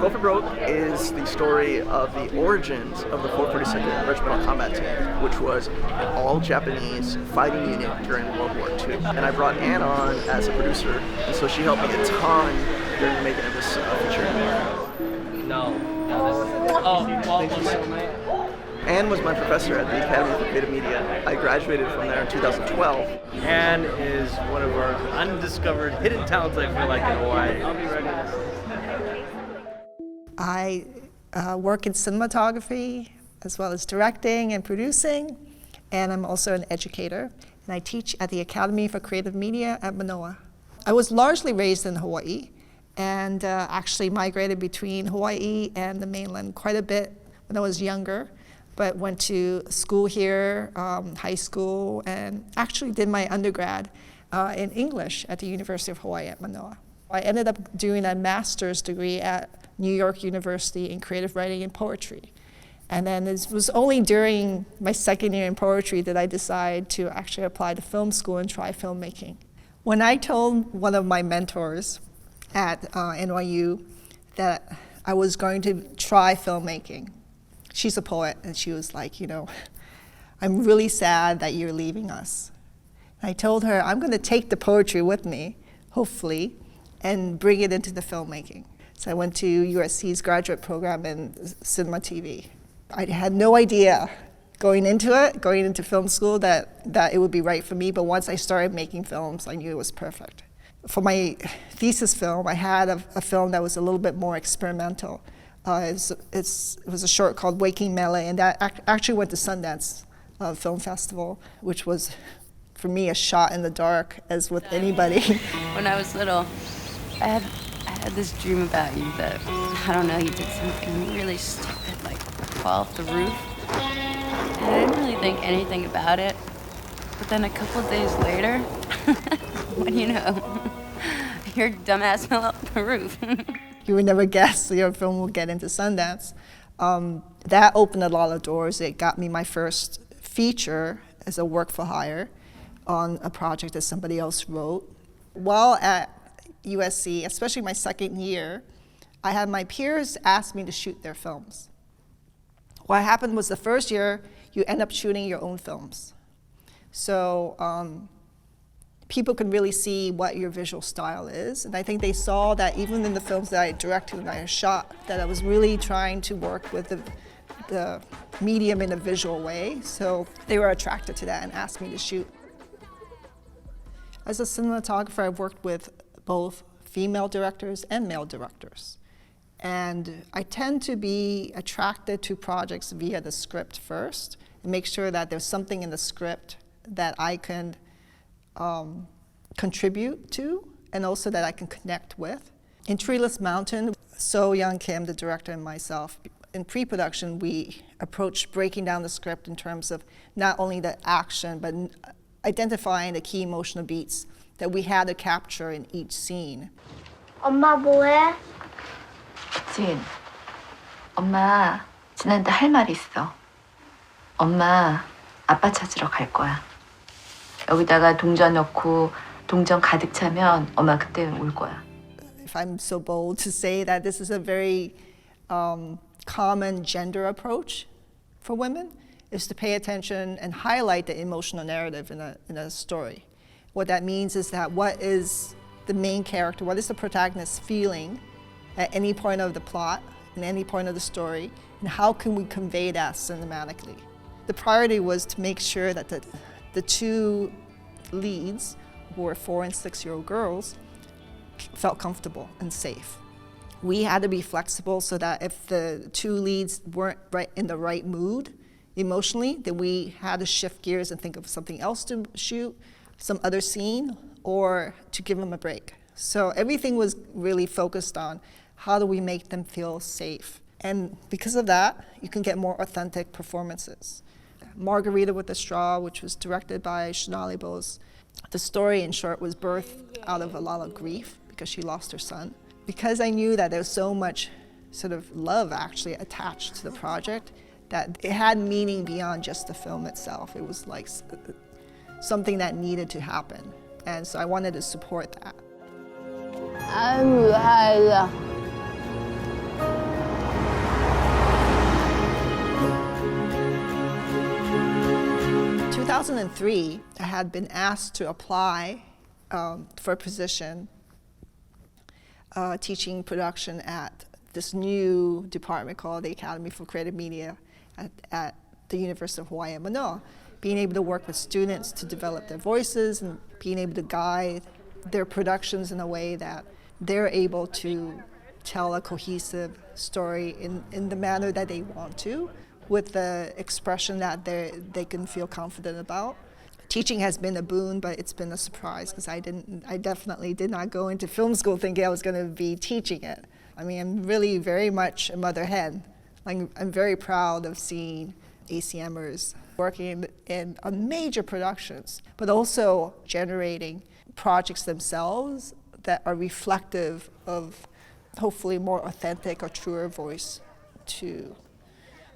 Gopher Broke is the story of the origins of the 442nd Regimental Combat Team, which was an all-Japanese fighting unit during World War II. And I brought Anne on as a producer, and so she helped me a ton during the making of this feature. Anne was my professor at the Academy for Creative Media. I graduated from there in 2012. Anne is one of our undiscovered hidden talents, I feel like, in Hawaii. I'll be ready. I work in cinematography as well as directing and producing, and I'm also an educator, and I teach at the Academy for Creative Media at Manoa. I was largely raised in Hawaii and actually migrated between Hawaii and the mainland quite a bit when I was younger, but went to school here, high school, and actually did my undergrad in English at the University of Hawaii at Manoa. I ended up doing a master's degree at New York University in creative writing and poetry. And then it was only during my second year in poetry that I decided to actually apply to film school and try filmmaking. When I told one of my mentors at NYU that I was going to try filmmaking, she's a poet, and she was like, I'm really sad that you're leaving us. And I told her, I'm going to take the poetry with me, hopefully, and bring it into the filmmaking. So I went to USC's graduate program in cinema TV. I had no idea going into film school that it would be right for me, but once I started making films, I knew it was perfect. For my thesis film, I had a film that was a little bit more experimental. It was a short called Waking Melee, and that actually went to Sundance Film Festival, which was, for me, a shot in the dark, as with anybody. When I was little, I had this dream about you that, I don't know, you did something really stupid, like fall off the roof. And I didn't really think anything about it. But then a couple days later, what do you know? Your dumbass fell off the roof. You would never guess your film would get into Sundance. That opened a lot of doors. It got me my first feature as a work for hire on a project that somebody else wrote. While at USC, especially my second year, I had my peers ask me to shoot their films. What happened was the first year, you end up shooting your own films. So people can really see what your visual style is. And I think they saw that even in the films that I directed and I shot, that I was really trying to work with the medium in a visual way. So they were attracted to that and asked me to shoot. As a cinematographer, I've worked with both female directors and male directors. And I tend to be attracted to projects via the script first, and make sure that there's something in the script that I can contribute to, and also that I can connect with. In Treeless Mountain, So Young Kim, the director, and myself, in pre-production, we approached breaking down the script in terms of not only the action, but identifying the key emotional beats that we had to capture in each scene. 엄마 뭐해? 진, 엄마 진한테 할 말 있어. 엄마 아빠 찾으러 갈 거야. 여기다가 동전 넣고 동전 가득 차면 엄마 그때 올 거야. If I'm so bold to say that this is a very common gender approach for women, is to pay attention and highlight the emotional narrative in a story. What that means is that what is the main character, what is the protagonist feeling at any point of the plot, in any point of the story, and how can we convey that cinematically? The priority was to make sure that the two leads, who were 4- and 6-year-old girls, felt comfortable and safe. We had to be flexible so that if the two leads weren't in the right mood emotionally, then we had to shift gears and think of something else to shoot, some other scene, or to give them a break. So everything was really focused on how do we make them feel safe. And because of that, you can get more authentic performances. Margarita with the Straw, which was directed by Shonali Bose. The story, in short, was birthed out of a lot of grief because she lost her son. Because I knew that there was so much sort of love actually attached to the project, that it had meaning beyond just the film itself. It was like something that needed to happen. And so I wanted to support that. 아유, 아유. 2003, I had been asked to apply for a position teaching production at this new department called the Academy for Creative Media at the University of Hawaii at Manoa. Being able to work with students to develop their voices and being able to guide their productions in a way that they're able to tell a cohesive story in the manner that they want to, with the expression that they can feel confident about. Teaching has been a boon, but it's been a surprise because I definitely did not go into film school thinking I was going to be teaching it. I mean, I'm really very much a mother hen. I'm very proud of seeing ACMers working on major productions, but also generating projects themselves that are reflective of hopefully more authentic or truer voice to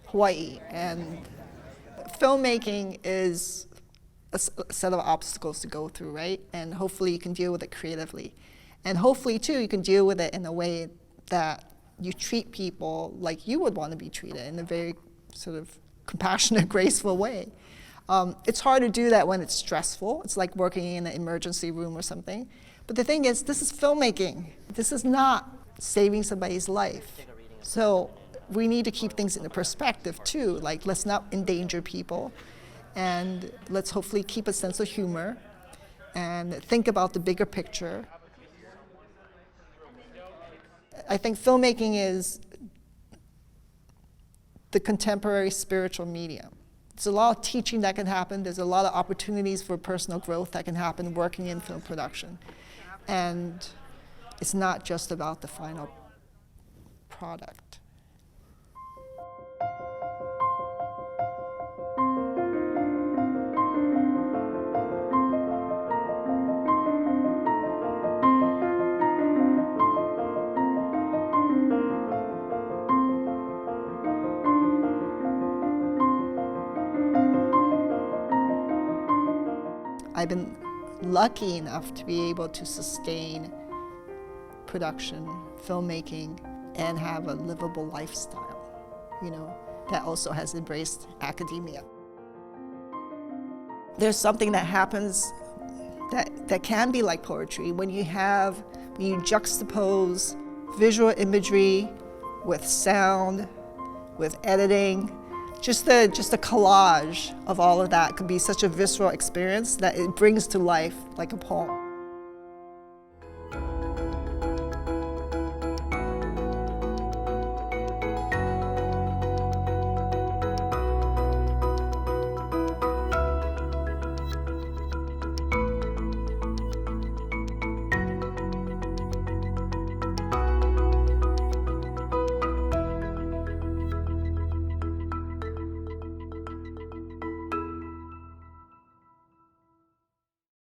Hawaii. And filmmaking is a set of obstacles to go through, right? And hopefully you can deal with it creatively. And hopefully too, you can deal with it in a way that you treat people like you would want to be treated, in a very sort of compassionate, graceful way. It's hard to do that when it's stressful. It's like working in an emergency room or something. But the thing is, this is filmmaking. This is not saving somebody's life. So we need to keep things in perspective too. Like, let's not endanger people, and let's hopefully keep a sense of humor and think about the bigger picture. I think filmmaking is the contemporary spiritual medium. There's a lot of teaching that can happen. There's a lot of opportunities for personal growth that can happen working in film production. And it's not just about the final product. I've been lucky enough to be able to sustain production, filmmaking, and have a livable lifestyle, that also has embraced academia. There's something that happens that can be like poetry when you juxtapose visual imagery with sound, with editing. Just a collage of all of that could be such a visceral experience that it brings to life like a poem.